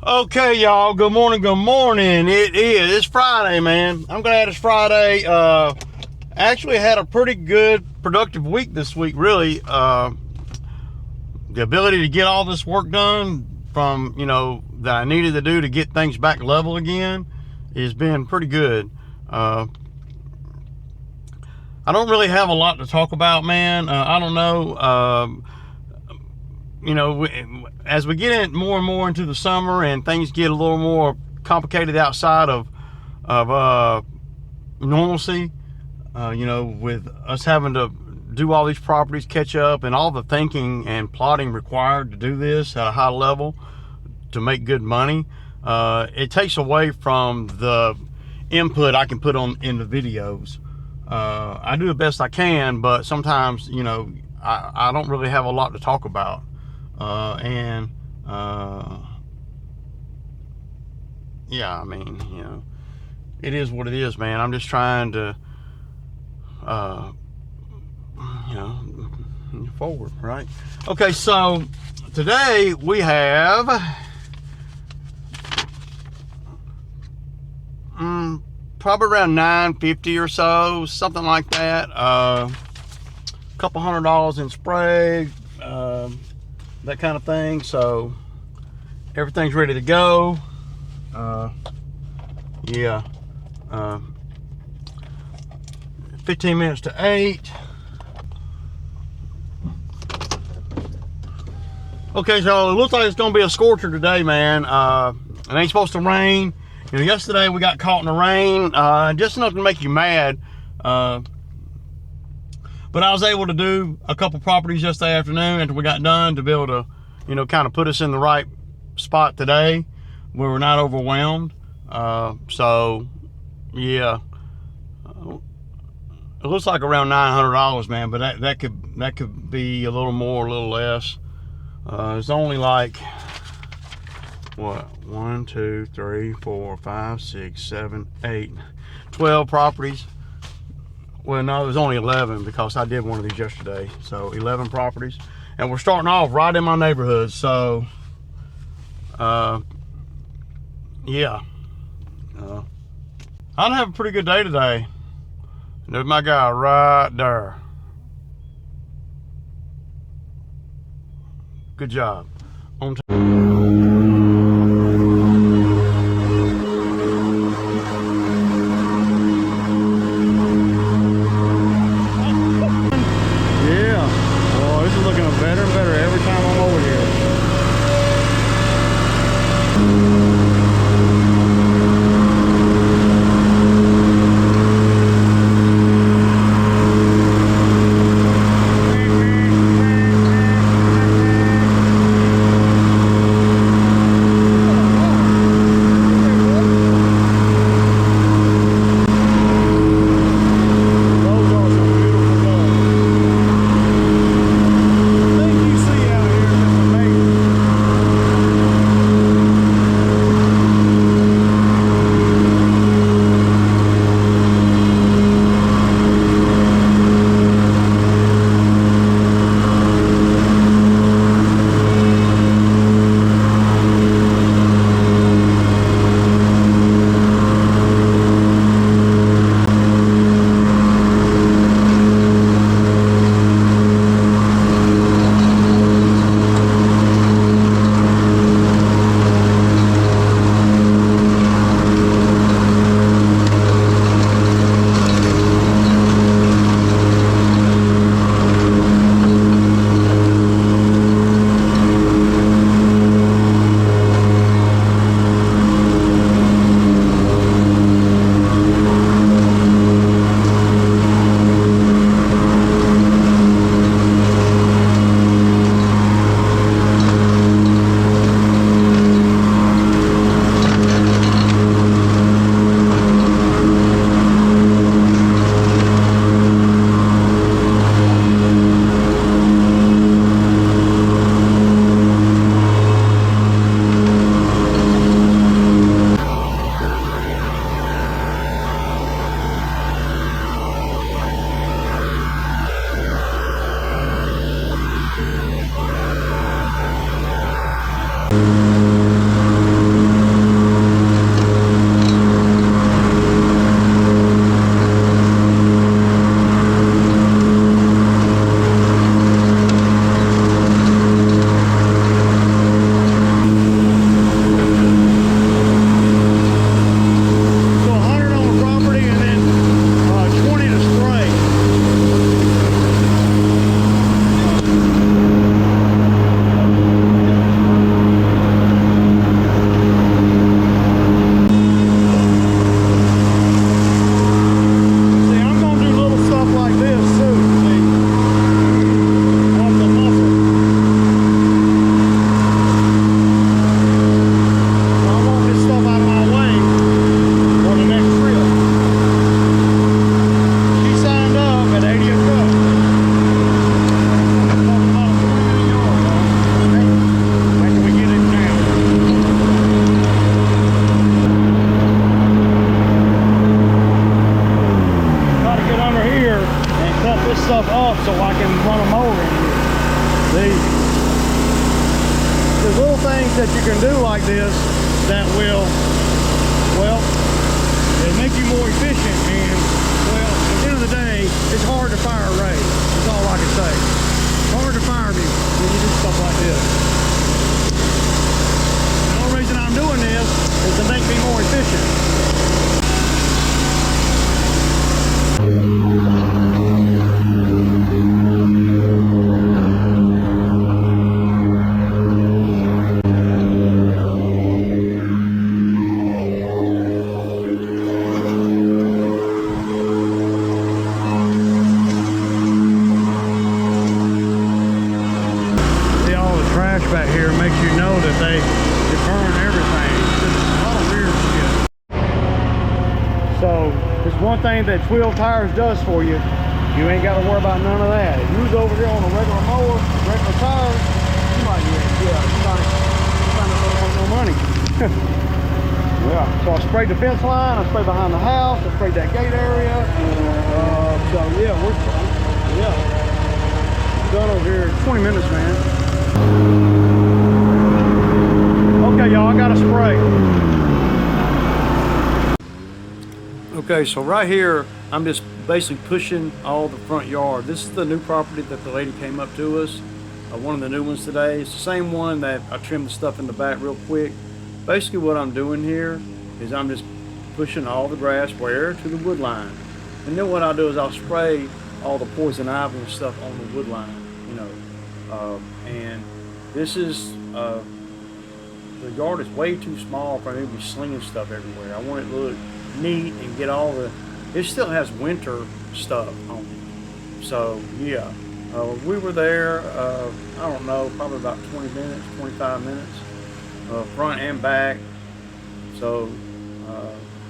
Okay, y'all. Good morning. Good morning. It's Friday, man. I'm glad it's Friday. Actually had a pretty good, productive week this week, really. The ability to get all this work done from, that I needed to do to get things back level again has been pretty good. I don't really have a lot to talk about, man. I don't know. As we get more and more into the summer and things get a little more complicated outside of normalcy, with us having to do all these properties, catch up, and all the thinking and plotting required to do this at a high level to make good money, it takes away from the input I can put on in the videos. I do the best I can, but sometimes, I don't really have a lot to talk about. Yeah, I mean, it is what it is, man. I'm just trying to, forward, right? Okay, so today we have probably around $950 or so, something like that. A couple $100 in spray, that kind of thing. So everything's ready to go. 15 minutes to 8. Okay, so it looks like it's gonna be a scorcher today, man. It ain't supposed to rain. Yesterday we got caught in the rain, just enough to make you mad. But I was able to do a couple properties yesterday afternoon after we got done to be able to, kind of put us in the right spot today where we're not overwhelmed. So yeah, it looks like around $900, man, but that could be a little more, a little less. It's only like, what, 1, 2, 3, 4, 5, 6, 7, 8, 12 properties. Well, no, it was only 11 because I did one of these yesterday. So 11 properties, and we're starting off right in my neighborhood. So yeah, I'd have a pretty good day today. There's my guy right there. Good job. On time. you can do like this that will, well, they make you more efficient, and, well, at the end of the day, it's hard to fire a race. That's all I can say. It's hard to fire me when you do stuff like this. The only reason I'm doing this is to make me more efficient. Back here makes you know that they burn everything. It's a lot of weird shit. So there's one thing that 12 tires does for you. You ain't got to worry about none of that. If you was over here on a regular mower, regular tires, you might want no money. Yeah. So I sprayed the fence line, I sprayed behind the house, I sprayed that gate area. So yeah, we're done over here. 20 minutes, man. Okay, y'all, I got a spray. Okay, so right here, I'm just basically pushing all the front yard. This is the new property that the lady came up to us. One of the new ones today. It's the same one that I trimmed the stuff in the back real quick. Basically what I'm doing here is I'm just pushing all the grass where? To the wood line. And then what I'll do is I'll spray all the poison ivy and stuff on the wood line, you know. And this is, the yard is way too small for me to be slinging stuff everywhere. I want it to look neat and get all the, it still has winter stuff on it. So yeah, we were there, I don't know, probably about 20 minutes, 25 minutes, front and back. So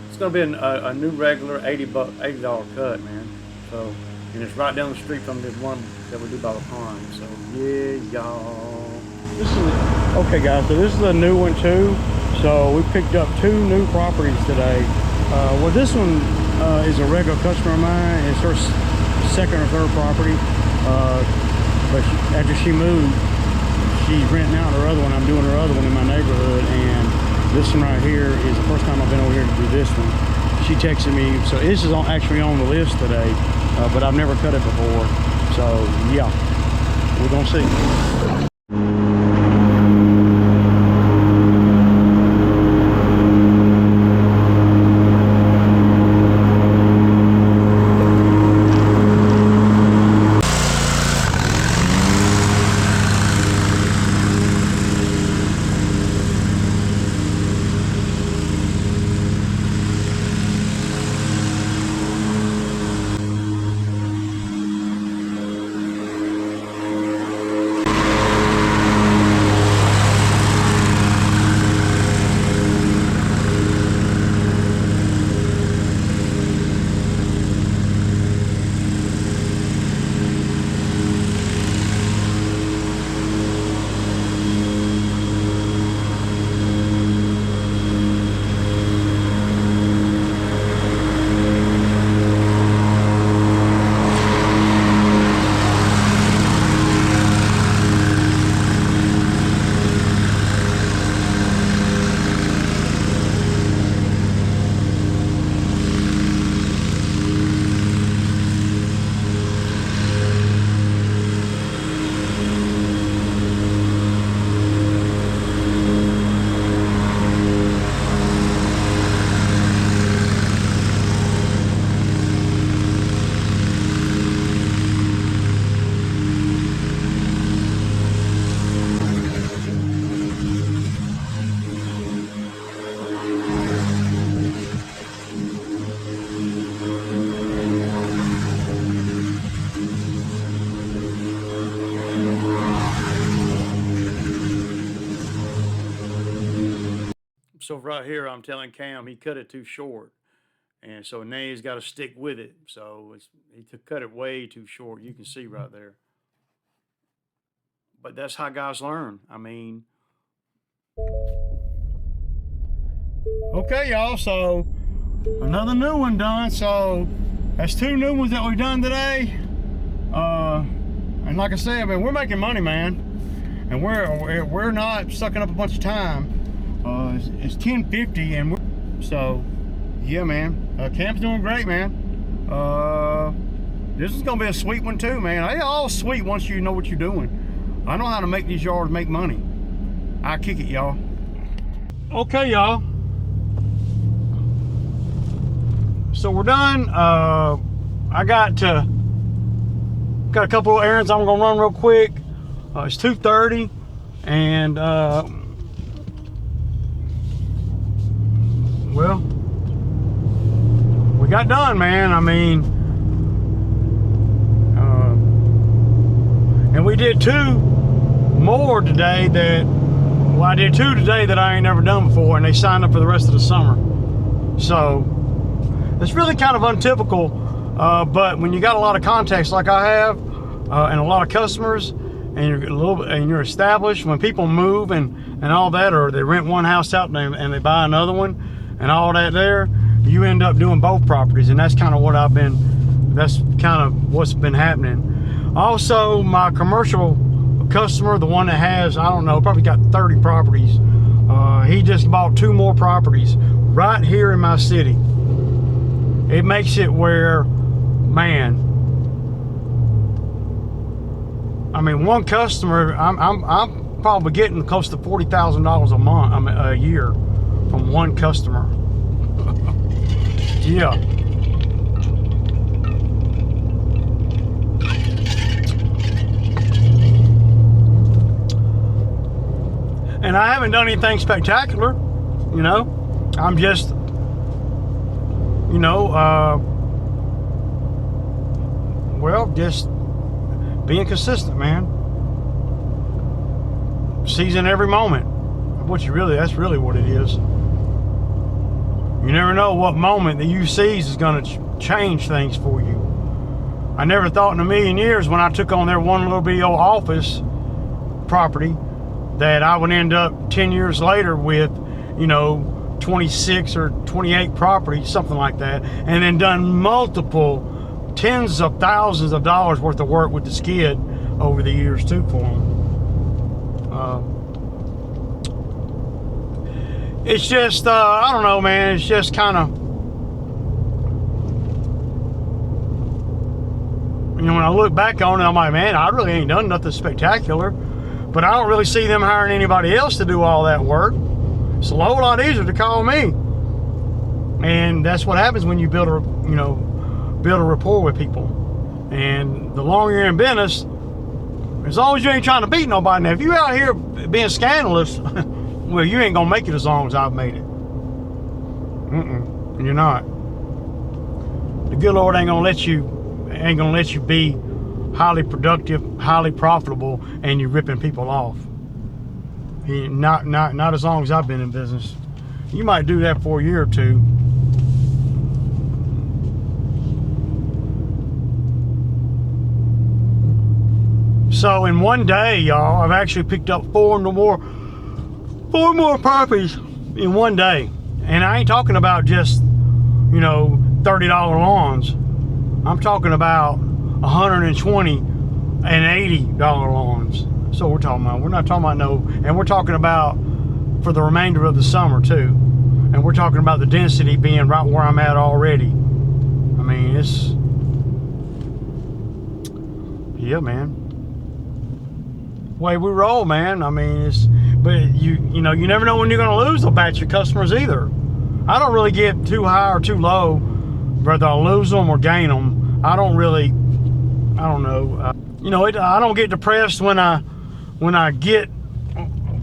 it's gonna be a new regular $80 cut, man. So, and it's right down the street from the one that we do by the pond. So yeah, y'all. This is, okay guys, so this is a new one too. So we picked up 2 new properties today. Well, this one is a regular customer of mine. It's her second or third property. But after she moved, she's renting out her other one. I'm doing her other one in my neighborhood, and this one right here is the first time I've been over here to do this one. She texted me, so this is actually on the list today, but I've never cut it before. So yeah, we're gonna see. So right here, I'm telling Cam he cut it too short, and so now he's got to stick with it. So he cut it way too short. You can see right there. But that's how guys learn. I mean, okay, y'all. So another new one done. So that's 2 new ones that we've done today. And like I said, man, we're making money, man. and we're not sucking up a bunch of time. It's 10:50, and so yeah, man. Camp's doing great, man. This is gonna be a sweet one too, man. They all sweet once you know what you're doing. I know how to make these yards make money. I kick it, y'all. Okay, y'all. So we're done. I got a couple of errands I'm gonna run real quick. It's 2:30, and well, we got done, man. I mean, and we did two more today that, well, I did two today that I ain't never done before, and they signed up for the rest of the summer. So it's really kind of untypical, but when you got a lot of contacts like I have, and a lot of customers, and you're established, when people move and all that, or they rent one house out and they buy another one and all that there, you end up doing both properties, and that's kind of what that's kind of what's been happening. Also, my commercial customer, the one that has, I don't know, probably got 30 properties, he just bought 2 more properties right here in my city. It makes it where, man, I mean, one customer, I'm probably getting close to $40,000 a month, a year, from one customer. Yeah. And I haven't done anything spectacular, you know. I'm just, you know, well, just being consistent, man. Seizing every moment. That's really what it is. You never know what moment that you seize is going to change things for you. I never thought in a million years when I took on their one little bitty old office property that I would end up 10 years later with, you know, 26 or 28 properties, something like that, and then done multiple tens of thousands of dollars worth of work with the skid over the years too for them. It's just, I don't know, man, it's just kind of, you know, when I look back on it, I'm like, man, I really ain't done nothing spectacular, but I don't really see them hiring anybody else to do all that work. It's a whole lot easier to call me. And that's what happens when you build a rapport with people. And the longer you're in business, as long as you ain't trying to beat nobody. Now, if you out here being scandalous, well, you ain't gonna make it as long as I've made it. You're not. The good Lord ain't gonna let you be highly productive, highly profitable, and you're ripping people off. Not as long as I've been in business. You might do that for a year or two. So in one day, y'all, I've actually picked up four more properties in one day. And I ain't talking about just, you know, $30 lawns. I'm talking about $120 and $80 lawns. So we're talking about. We're not talking about no, and we're talking about for the remainder of the summer too. And we're talking about the density being right where I'm at already. I mean, it's, yeah, man. Way we roll, man. I mean, it's, but you know, you never know when you're gonna lose a batch of customers either. I don't really get too high or too low, whether I lose them or gain them. I don't know. You know, I don't get depressed when I get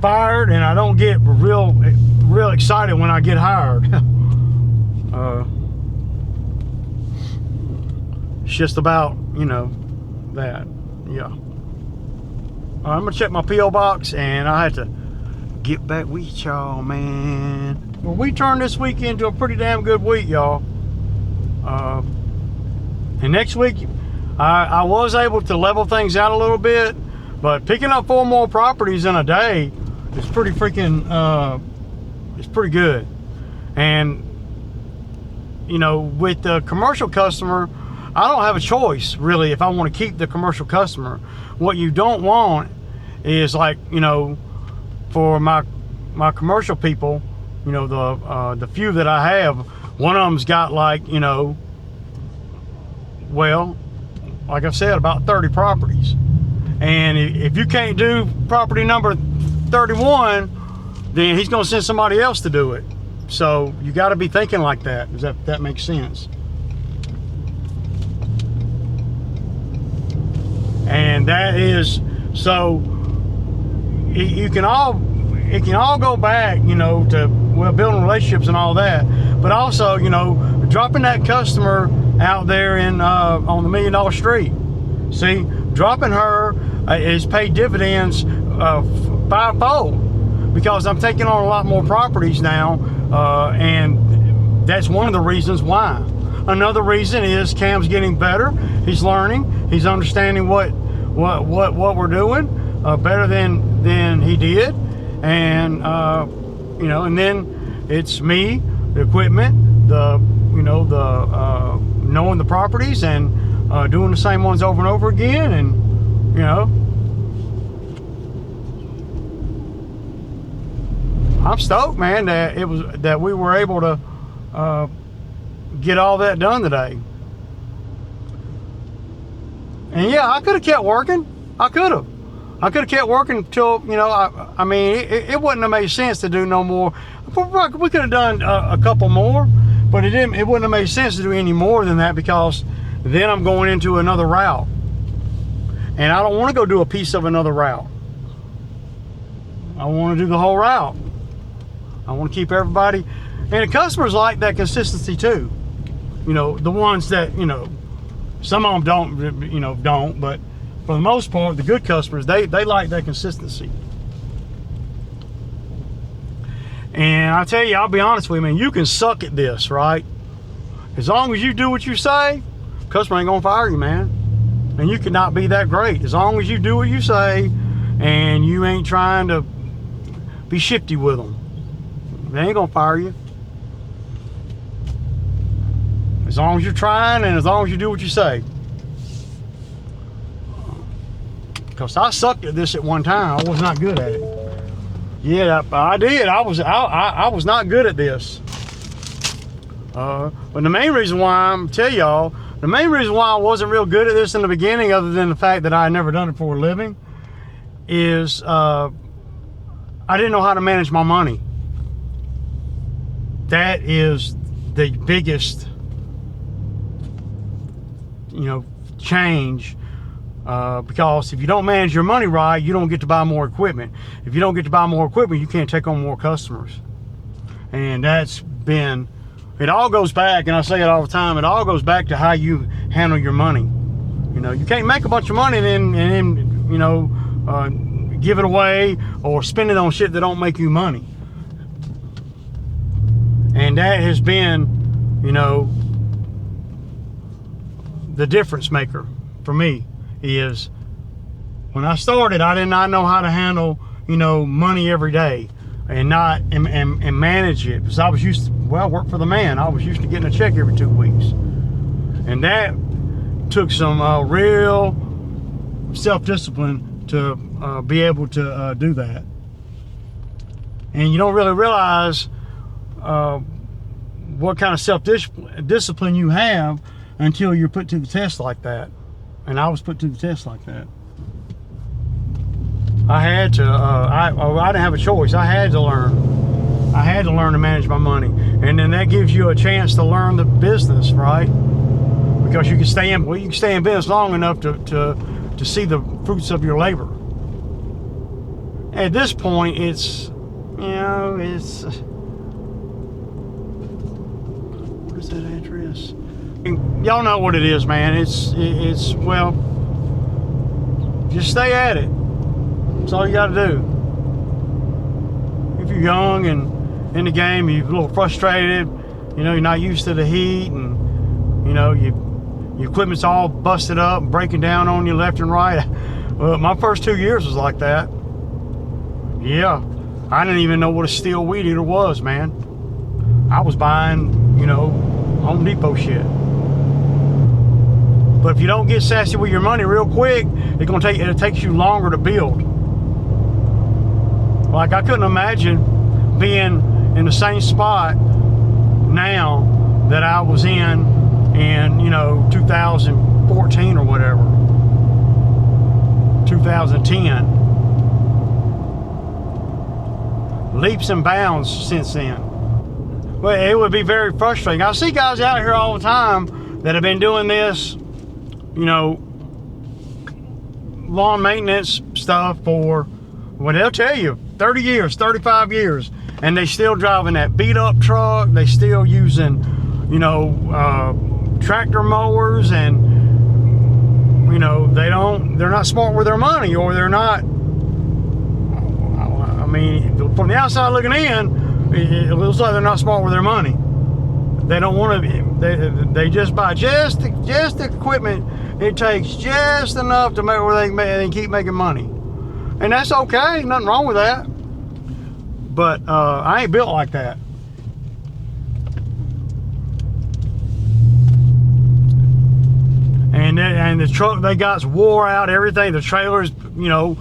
fired, and I don't get real excited when I get hired. It's just about, you know, that. Yeah. I'm gonna check my P.O. box, and I have to get back with y'all, man. Well, we turned this week into a pretty damn good week, y'all. And next week, I was able to level things out a little bit, but picking up 4 more properties in a day is pretty freaking, it's pretty good. And, you know, with the commercial customer, I don't have a choice, really, if I want to keep the commercial customer. What you don't want is like, you know, for my commercial people, you know, the few that I have, one of them's got like, you know, well, like I said, about 30 properties. And if you can't do property number 31, then he's going to send somebody else to do it. So you got to be thinking like that. Does that make sense? And that is, so it can all go back, you know, to, well, building relationships and all that, but also, you know, dropping that customer out there in on the $1 Million Street. See, dropping her is paid dividends fivefold, because I'm taking on a lot more properties now, and that's one of the reasons why. Another reason is Cam's getting better. He's learning. He's understanding what we're doing better than he did, and you know. And then it's me, the equipment, the, you know, the knowing the properties and doing the same ones over and over again, and, you know, I'm stoked, man, that we were able to get all that done today. And yeah, I could have kept working. I could have kept working until, you know, I mean, it wouldn't have made sense to do no more. We could have done a couple more, but it wouldn't have made sense to do any more than that, because then I'm going into another route, and I don't want to go do a piece of another route. I want to do the whole route. I want to keep everybody, and the customers like that consistency too. You know, the ones that, you know, some of them don't, you know, but for the most part, the good customers, they like that consistency. And I tell you, I'll be honest with you, man, you can suck at this, right? As long as you do what you say, customer ain't gonna fire you, man. And you cannot be that great. As long as you do what you say and you ain't trying to be shifty with them, they ain't gonna fire you. As long as you're trying and as long as you do what you say. Because I sucked at this at one time. I was not good at it. Yeah, I did. I was not good at this. But the main reason why I'm tell y'all, the main reason why I wasn't real good at this in the beginning, other than the fact that I had never done it for a living, is I didn't know how to manage my money. That is the biggest, you know, change. Because if you don't manage your money right, you don't get to buy more equipment. If you don't get to buy more equipment, you can't take on more customers. And that's been, it all goes back, and I say it all the time, it all goes back to how you handle your money. You know, you can't make a bunch of money and then you know, give it away or spend it on shit that don't make you money. And that has been, you know, the difference maker for me. Is when I started, I did not know how to handle, you know, money every day and manage it, because I was used to, well, work for the man. I was used to getting a check every 2 weeks, and that took some real self-discipline to be able to do that. And you don't really realize what kind of self-discipline you have until you're put to the test like that. And I was put to the test like that. I had to, I didn't have a choice. I had to learn. I had to learn to manage my money. And then that gives you a chance to learn the business, right? Because you can stay in, well, you can stay in business long enough to see the fruits of your labor. At this point, it's, you know, it's, what is that address? Y'all know what it is, man. It's well, just stay at it. That's all you got to do. If you're young and in the game, you're a little frustrated, you know, you're not used to the heat, and you know, your equipment's all busted up and breaking down on you left and right. Well, my first 2 years was like that. Yeah, I didn't even know what a steel weed eater was, man. I was buying, you know, Home Depot shit. But if you don't get sassy with your money real quick, it takes you longer to build. Like, I couldn't imagine being in the same spot now that I was in, you know, 2014 or whatever, 2010. Leaps and bounds since then. But it would be very frustrating. I see guys out here all the time that have been doing this, you know, lawn maintenance stuff for, well, they'll tell you 30 years, 35 years, and they still driving that beat up truck. They still using, you know, tractor mowers, and, you know, they're not smart with their money, or they're not, I mean, from the outside looking in, it looks like they're not smart with their money. They don't want to, they just buy just the equipment it takes, just enough to make where they can keep making money. And that's okay, nothing wrong with that. But I ain't built like that. And the truck they got's wore out, everything. The trailer's, you know,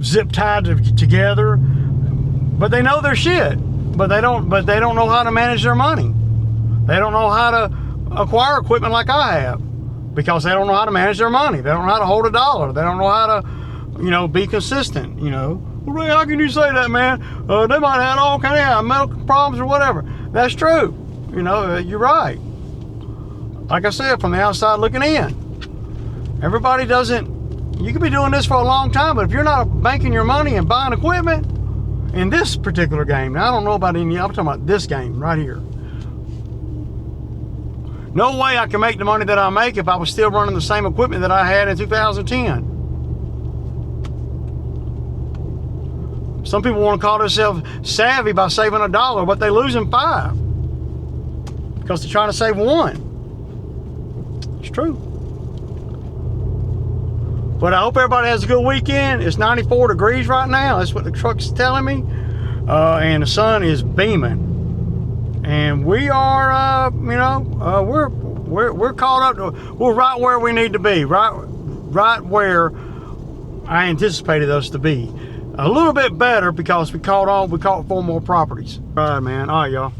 zip tied together. But they know their shit. But they don't know how to manage their money. They don't know how to acquire equipment like I have, because they don't know how to manage their money. They don't know how to hold a dollar. They don't know how to, you know, be consistent, you know. Well, Ray, how can you say that, man? They might have had all kind of medical problems or whatever. That's true. You know, you're right. Like I said, from the outside looking in. Everybody doesn't, you could be doing this for a long time, but if you're not banking your money and buying equipment, in this particular game, now I don't know about any, I'm talking about this game right here. No way I can make the money that I make if I was still running the same equipment that I had in 2010. Some people want to call themselves savvy by saving $1, but they're losing $5 because they're trying to save $1. It's true. But I hope everybody has a good weekend. It's 94 degrees right now. That's what the truck's telling me. And the sun is beaming. And we are, you know, we're caught up. We're right where we need to be. Right where I anticipated us to be. A little bit better because we caught 4 more properties. All right, man. All right, y'all.